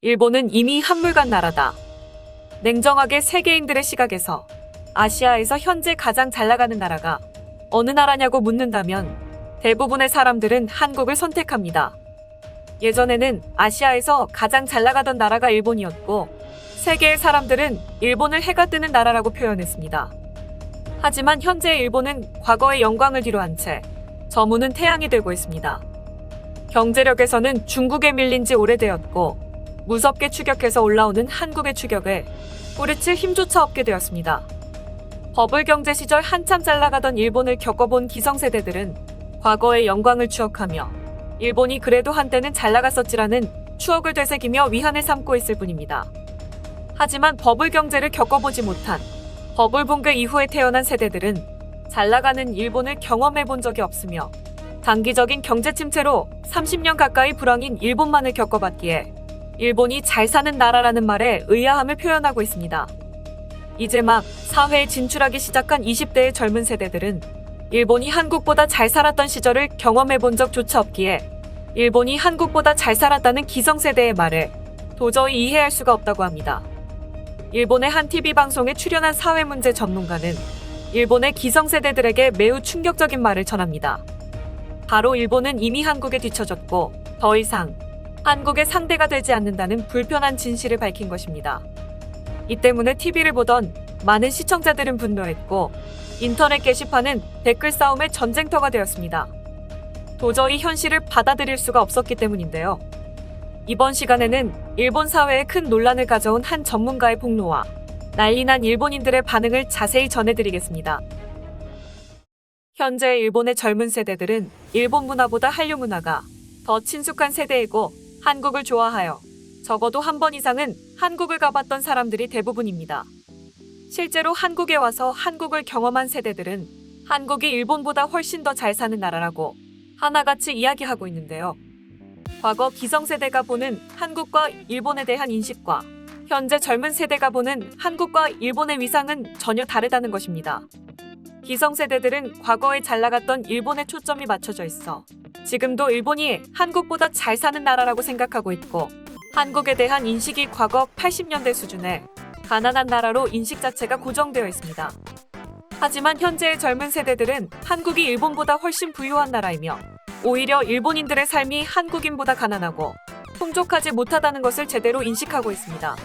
일본은 이미 한물간 나라다. 냉정하게 세계인들의 시각에서 아시아에서 현재 가장 잘 나가는 나라가 어느 나라냐고 묻는다면 대부분의 사람들은 한국을 선택합니다. 예전에는 아시아에서 가장 잘 나가던 나라가 일본이었고 세계의 사람들은 일본을 해가 뜨는 나라라고 표현했습니다. 하지만 현재 일본은 과거의 영광을 뒤로한 채 저무는 태양이 되고 있습니다. 경제력에서는 중국에 밀린 지 오래되었고 무섭게 추격해서 올라오는 한국의 추격을 뿌리칠 힘조차 없게 되었습니다. 버블 경제 시절 한참 잘 나가던 일본을 겪어본 기성세대들은 과거의 영광을 추억하며 일본이 그래도 한때는 잘 나갔었지라는 추억을 되새기며 위안을 삼고 있을 뿐입니다. 하지만 버블 경제를 겪어보지 못한 버블 붕괴 이후에 태어난 세대들은 잘 나가는 일본을 경험해 본 적이 없으며 단기적인 경제 침체로 30년 가까이 불황인 일본만을 겪어봤기에 일본이 잘 사는 나라라는 말에 의아함을 표현하고 있습니다. 이제 막 사회에 진출하기 시작한 20대의 젊은 세대들은 일본이 한국보다 잘 살았던 시절을 경험해 본 적조차 없기에 일본이 한국보다 잘 살았다는 기성세대의 말을 도저히 이해할 수가 없다고 합니다. 일본의 한 TV 방송에 출연한 사회문제 전문가는 일본의 기성세대들에게 매우 충격적인 말을 전합니다. 바로 일본은 이미 한국에 뒤처졌고 더 이상 한국의 상대가 되지 않는다는 불편한 진실을 밝힌 것입니다. 이 때문에 TV를 보던 많은 시청자들은 분노했고 인터넷 게시판은 댓글 싸움의 전쟁터가 되었습니다. 도저히 현실을 받아들일 수가 없었기 때문인데요. 이번 시간에는 일본 사회에 큰 논란을 가져온 한 전문가의 폭로와 난리난 일본인들의 반응을 자세히 전해드리겠습니다. 현재 일본의 젊은 세대들은 일본 문화보다 한류 문화가 더 친숙한 세대이고 한국을 좋아하여 적어도 한 번 이상은 한국을 가봤던 사람들이 대부분입니다. 실제로 한국에 와서 한국을 경험한 세대들은 한국이 일본보다 훨씬 더 잘 사는 나라라고 하나같이 이야기하고 있는데요. 과거 기성세대가 보는 한국과 일본에 대한 인식과 현재 젊은 세대가 보는 한국과 일본의 위상은 전혀 다르다는 것입니다. 기성세대들은 과거에 잘 나갔던 일본에 초점이 맞춰져 있어 지금도 일본이 한국보다 잘 사는 나라라고 생각하고 있고 한국에 대한 인식이 과거 80년대 수준의 가난한 나라로 인식 자체가 고정되어 있습니다. 하지만 현재의 젊은 세대들은 한국이 일본보다 훨씬 부유한 나라이며 오히려 일본인들의 삶이 한국인보다 가난하고 풍족하지 못하다는 것을 제대로 인식하고 있습니다.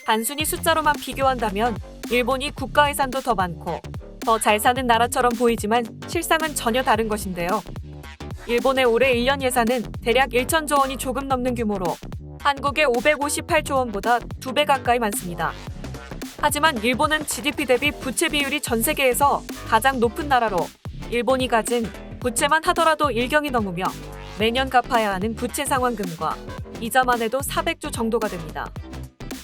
단순히 숫자로만 비교한다면 일본이 국가 예산도 더 많고 더 잘 사는 나라처럼 보이지만 실상은 전혀 다른 것인데요. 일본의 올해 1년 예산은 대략 1천조 원이 조금 넘는 규모로 한국의 558조 원보다 2배 가까이 많습니다. 하지만 일본은 GDP 대비 부채 비율이 전 세계에서 가장 높은 나라로 일본이 가진 부채만 하더라도 일경이 넘으며 매년 갚아야 하는 부채 상환금과 이자만 해도 400조 정도가 됩니다.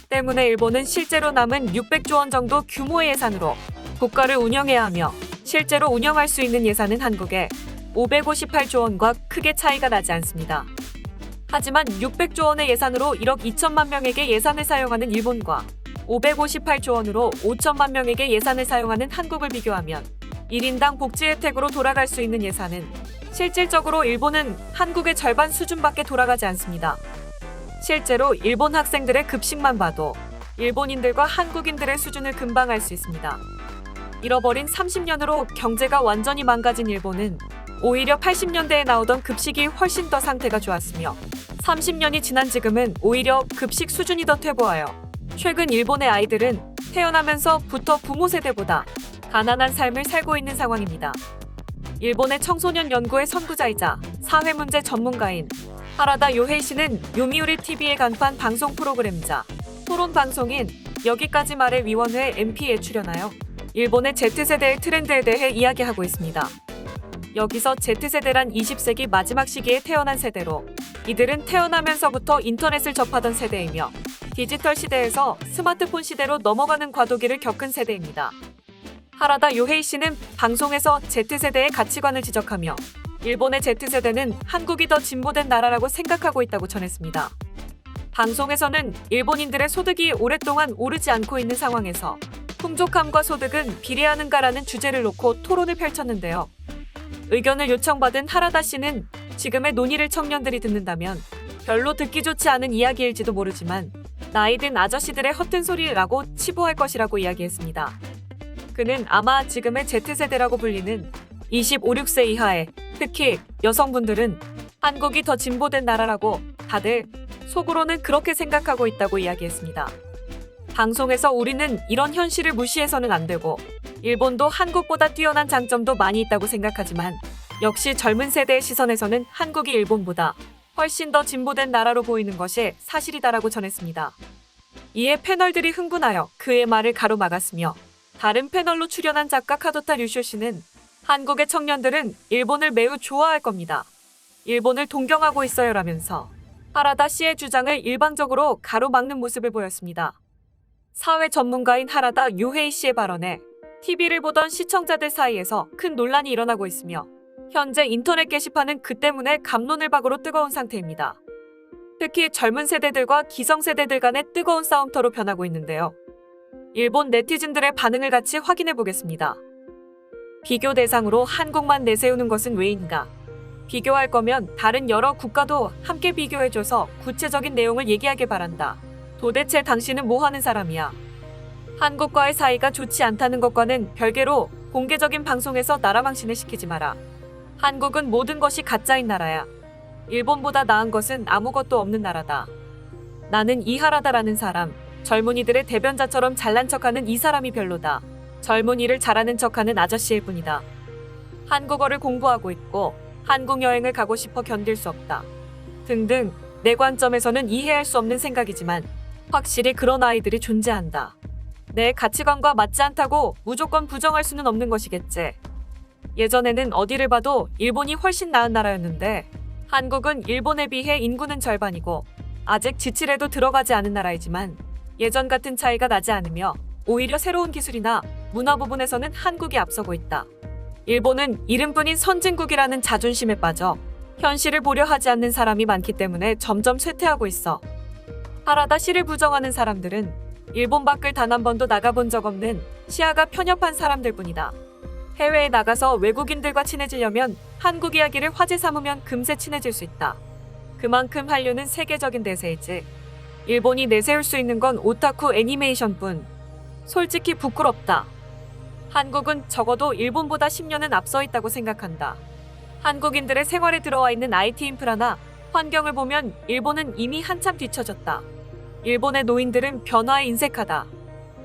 때문에 일본은 실제로 남은 600조 원 정도 규모의 예산으로 국가를 운영해야 하며 실제로 운영할 수 있는 예산은 한국의 558조 원과 크게 차이가 나지 않습니다. 하지만 600조 원의 예산으로 1억 2천만 명에게 예산을 사용하는 일본과 558조 원으로 5천만 명에게 예산을 사용하는 한국을 비교하면 1인당 복지 혜택으로 돌아갈 수 있는 예산은 실질적으로 일본은 한국의 절반 수준밖에 돌아가지 않습니다. 실제로 일본 학생들의 급식만 봐도 일본인들과 한국인들의 수준을 금방 알 수 있습니다. 잃어버린 30년으로 경제가 완전히 망가진 일본은 오히려 80년대에 나오던 급식이 훨씬 더 상태가 좋았으며 30년이 지난 지금은 오히려 급식 수준이 더 퇴보하여 최근 일본의 아이들은 태어나면서부터 부모 세대보다 가난한 삶을 살고 있는 상황입니다. 일본의 청소년 연구의 선구자이자 사회문제 전문가인 하라다 요헤이 씨는 요미우리 TV의 간판 방송 프로그램이자 토론 방송인 여기까지 말해 위원회 MP에 출연하여 일본의 Z세대의 트렌드에 대해 이야기하고 있습니다. 여기서 Z세대란 20세기 마지막 시기에 태어난 세대로 이들은 태어나면서부터 인터넷을 접하던 세대이며 디지털 시대에서 스마트폰 시대로 넘어가는 과도기를 겪은 세대입니다. 하라다 요헤이 씨는 방송에서 Z세대의 가치관을 지적하며 일본의 Z세대는 한국이 더 진보된 나라라고 생각하고 있다고 전했습니다. 방송에서는 일본인들의 소득이 오랫동안 오르지 않고 있는 상황에서 풍족함과 소득은 비례하는가라는 주제를 놓고 토론을 펼쳤는데요. 의견을 요청받은 하라다 씨는 지금의 논의를 청년들이 듣는다면 별로 듣기 좋지 않은 이야기일지도 모르지만 나이 든 아저씨들의 헛된 소리라고 치부할 것이라고 이야기했습니다. 그는 아마 지금의 Z세대라고 불리는 25, 6세 이하의 특히 여성분들은 한국이 더 진보된 나라라고 다들 속으로는 그렇게 생각하고 있다고 이야기했습니다. 방송에서 우리는 이런 현실을 무시해서는 안 되고 일본도 한국보다 뛰어난 장점도 많이 있다고 생각하지만 역시 젊은 세대의 시선에서는 한국이 일본보다 훨씬 더 진보된 나라로 보이는 것이 사실이다라고 전했습니다. 이에 패널들이 흥분하여 그의 말을 가로막았으며 다른 패널로 출연한 작가 카도타 류쇼 씨는 한국의 청년들은 일본을 매우 좋아할 겁니다. 일본을 동경하고 있어요라면서 하라다 씨의 주장을 일방적으로 가로막는 모습을 보였습니다. 사회 전문가인 하라다 요헤이 씨의 발언에 TV를 보던 시청자들 사이에서 큰 논란이 일어나고 있으며 현재 인터넷 게시판은 그 때문에 갑론을 박으로 뜨거운 상태입니다. 특히 젊은 세대들과 기성세대들 간의 뜨거운 싸움터로 변하고 있는데요. 일본 네티즌들의 반응을 같이 확인해 보겠습니다. 비교 대상으로 한국만 내세우는 것은 왜인가? 비교할 거면 다른 여러 국가도 함께 비교해줘서 구체적인 내용을 얘기하길 바란다. 도대체 당신은 뭐 하는 사람이야? 한국과의 사이가 좋지 않다는 것과는 별개로 공개적인 방송에서 나라 망신을 시키지 마라. 한국은 모든 것이 가짜인 나라야. 일본보다 나은 것은 아무것도 없는 나라다. 나는 이하라다라는 사람, 젊은이들의 대변자처럼 잘난 척하는 이 사람이 별로다. 젊은이를 잘하는 척하는 아저씨일 뿐이다. 한국어를 공부하고 있고 한국 여행을 가고 싶어 견딜 수 없다. 등등 내 관점에서는 이해할 수 없는 생각이지만 확실히 그런 아이들이 존재한다. 내 가치관과 맞지 않다고 무조건 부정할 수는 없는 것이겠지. 예전에는 어디를 봐도 일본이 훨씬 나은 나라였는데 한국은 일본에 비해 인구는 절반이고 아직 지칠에도 들어가지 않은 나라이지만 예전 같은 차이가 나지 않으며 오히려 새로운 기술이나 문화 부분에서는 한국이 앞서고 있다. 일본은 이름뿐인 선진국이라는 자존심에 빠져 현실을 보려 하지 않는 사람이 많기 때문에 점점 쇠퇴하고 있어. 하라다 씨를 부정하는 사람들은 일본 밖을 단 한 번도 나가본 적 없는 시야가 편협한 사람들 뿐이다. 해외에 나가서 외국인들과 친해지려면 한국 이야기를 화제 삼으면 금세 친해질 수 있다. 그만큼 한류는 세계적인 대세이지. 일본이 내세울 수 있는 건 오타쿠 애니메이션뿐. 솔직히 부끄럽다. 한국은 적어도 일본보다 10년은 앞서 있다고 생각한다. 한국인들의 생활에 들어와 있는 IT 인프라나 환경을 보면 일본은 이미 한참 뒤처졌다. 일본의 노인들은 변화에 인색하다.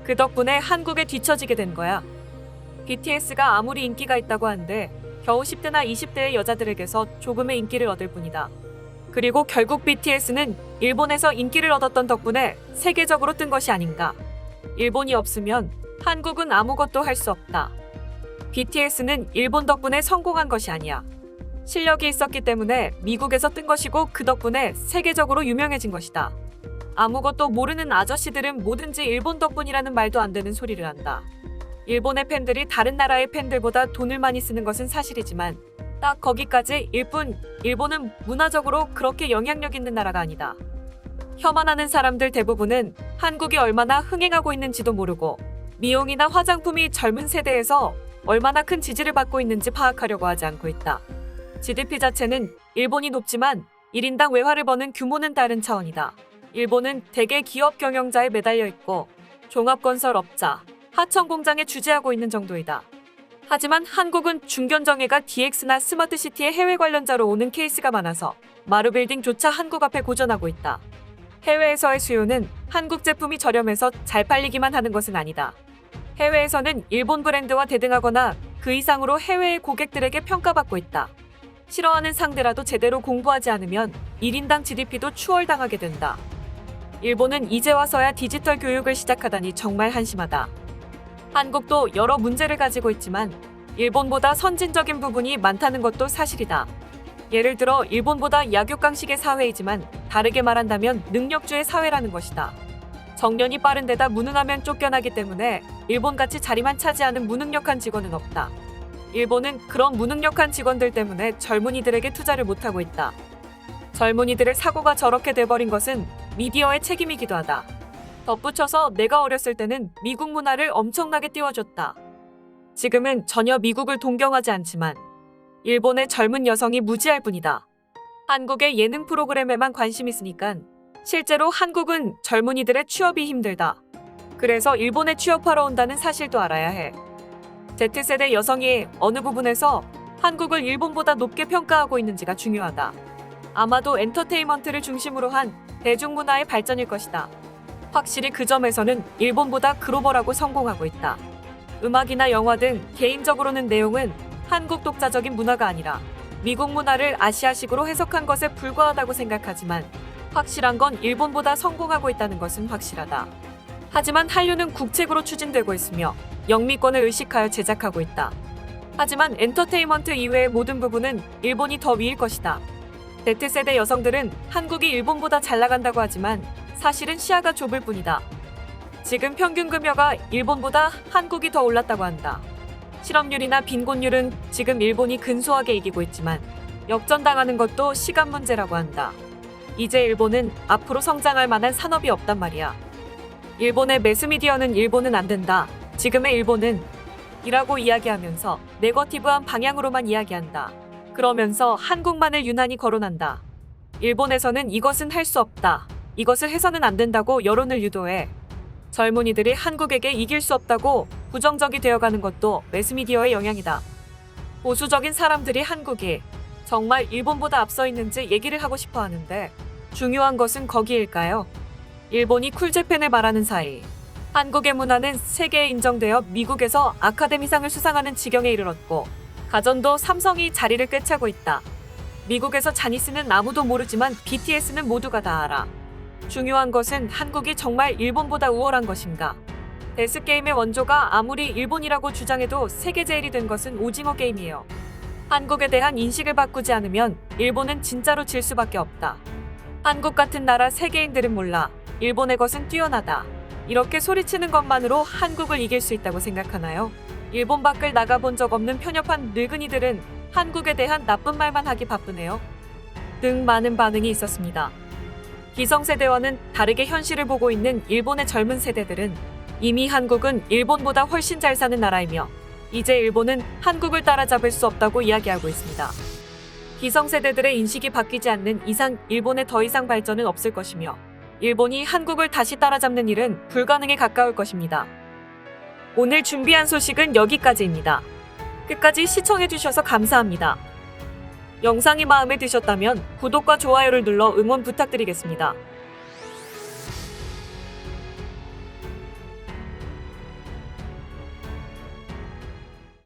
그 덕분에 한국에 뒤처지게 된 거야. BTS가 아무리 인기가 있다고 한들 겨우 10대나 20대의 여자들에게서 조금의 인기를 얻을 뿐이다. 그리고 결국 BTS는 일본에서 인기를 얻었던 덕분에 세계적으로 뜬 것이 아닌가. 일본이 없으면 한국은 아무것도 할 수 없다. BTS는 일본 덕분에 성공한 것이 아니야. 실력이 있었기 때문에 미국에서 뜬 것이고 그 덕분에 세계적으로 유명해진 것이다. 아무것도 모르는 아저씨들은 뭐든지 일본 덕분이라는 말도 안 되는 소리를 한다. 일본의 팬들이 다른 나라의 팬들보다 돈을 많이 쓰는 것은 사실이지만 딱 거기까지일 뿐. 일본은 문화적으로 그렇게 영향력 있는 나라가 아니다. 혐오하는 사람들 대부분은 한국이 얼마나 흥행하고 있는지도 모르고 미용이나 화장품이 젊은 세대에서 얼마나 큰 지지를 받고 있는지 파악하려고 하지 않고 있다. GDP 자체는 일본이 높지만 1인당 외화를 버는 규모는 다른 차원이다. 일본은 대개 기업 경영자에 매달려 있고 종합건설업자, 하청공장에 주재하고 있는 정도이다. 하지만 한국은 중견정예가 DX나 스마트시티의 해외 관련자로 오는 케이스가 많아서 마루빌딩조차 한국 앞에 고전하고 있다. 해외에서의 수요는 한국 제품이 저렴해서 잘 팔리기만 하는 것은 아니다. 해외에서는 일본 브랜드와 대등하거나 그 이상으로 해외의 고객들에게 평가받고 있다. 싫어하는 상대라도 제대로 공부하지 않으면 1인당 GDP도 추월당하게 된다. 일본은 이제 와서야 디지털 교육을 시작하다니 정말 한심하다. 한국도 여러 문제를 가지고 있지만 일본보다 선진적인 부분이 많다는 것도 사실이다. 예를 들어 일본보다 약육강식의 사회이지만 다르게 말한다면 능력주의 사회라는 것이다. 정년이 빠른 데다 무능하면 쫓겨나기 때문에 일본같이 자리만 차지하는 무능력한 직원은 없다. 일본은 그런 무능력한 직원들 때문에 젊은이들에게 투자를 못하고 있다. 젊은이들의 사고가 저렇게 돼버린 것은 미디어의 책임이기도 하다. 덧붙여서 내가 어렸을 때는 미국 문화를 엄청나게 띄워줬다. 지금은 전혀 미국을 동경하지 않지만 일본의 젊은 여성이 무지할 뿐이다. 한국의 예능 프로그램에만 관심 있으니까 실제로 한국은 젊은이들의 취업이 힘들다. 그래서 일본에 취업하러 온다는 사실도 알아야 해. Z세대 여성이 어느 부분에서 한국을 일본보다 높게 평가하고 있는지가 중요하다. 아마도 엔터테인먼트를 중심으로 한 대중문화의 발전일 것이다. 확실히 그 점에서는 일본보다 글로벌하고 성공하고 있다. 음악이나 영화 등 개인적으로는 내용은 한국 독자적인 문화가 아니라 미국 문화를 아시아식으로 해석한 것에 불과하다고 생각하지만 확실한 건 일본보다 성공하고 있다는 것은 확실하다. 하지만 한류는 국책으로 추진되고 있으며 영미권을 의식하여 제작하고 있다. 하지만 엔터테인먼트 이외의 모든 부분은 일본이 더 위일 것이다. Z세대 여성들은 한국이 일본보다 잘 나간다고 하지만 사실은 시야가 좁을 뿐이다. 지금 평균 급여가 일본보다 한국이 더 올랐다고 한다. 실업률이나 빈곤율은 지금 일본이 근소하게 이기고 있지만 역전당하는 것도 시간 문제라고 한다. 이제 일본은 앞으로 성장할 만한 산업이 없단 말이야. 일본의 매스미디어는 일본은 안 된다. 지금의 일본은 이라고 이야기하면서 네거티브한 방향으로만 이야기한다. 그러면서 한국만을 유난히 거론한다. 일본에서는 이것은 할 수 없다. 이것을 해서는 안 된다고 여론을 유도해. 젊은이들이 한국에게 이길 수 없다고 부정적이 되어가는 것도 매스미디어의 영향이다. 보수적인 사람들이 한국이 정말 일본보다 앞서 있는지 얘기를 하고 싶어 하는데 중요한 것은 거기일까요? 일본이 쿨재팬을 말하는 사이 한국의 문화는 세계에 인정되어 미국에서 아카데미상을 수상하는 지경에 이르렀고 가전도 삼성이 자리를 꿰차고 있다. 미국에서 자니스는 아무도 모르지만 BTS는 모두가 다 알아. 중요한 것은 한국이 정말 일본보다 우월한 것인가? 데스게임의 원조가 아무리 일본이라고 주장해도 세계 제일이 된 것은 오징어 게임이에요. 한국에 대한 인식을 바꾸지 않으면 일본은 진짜로 질 수밖에 없다. 한국 같은 나라 세계인들은 몰라. 일본의 것은 뛰어나다. 이렇게 소리치는 것만으로 한국을 이길 수 있다고 생각하나요? 일본 밖을 나가본 적 없는 편협한 늙은이들은 한국에 대한 나쁜 말만 하기 바쁘네요. 등 많은 반응이 있었습니다. 기성세대와는 다르게 현실을 보고 있는 일본의 젊은 세대들은 이미 한국은 일본보다 훨씬 잘 사는 나라이며 이제 일본은 한국을 따라잡을 수 없다고 이야기하고 있습니다. 기성세대들의 인식이 바뀌지 않는 이상 일본에 더 이상 발전은 없을 것이며 일본이 한국을 다시 따라잡는 일은 불가능에 가까울 것입니다. 오늘 준비한 소식은 여기까지입니다. 끝까지 시청해주셔서 감사합니다. 영상이 마음에 드셨다면 구독과 좋아요를 눌러 응원 부탁드리겠습니다.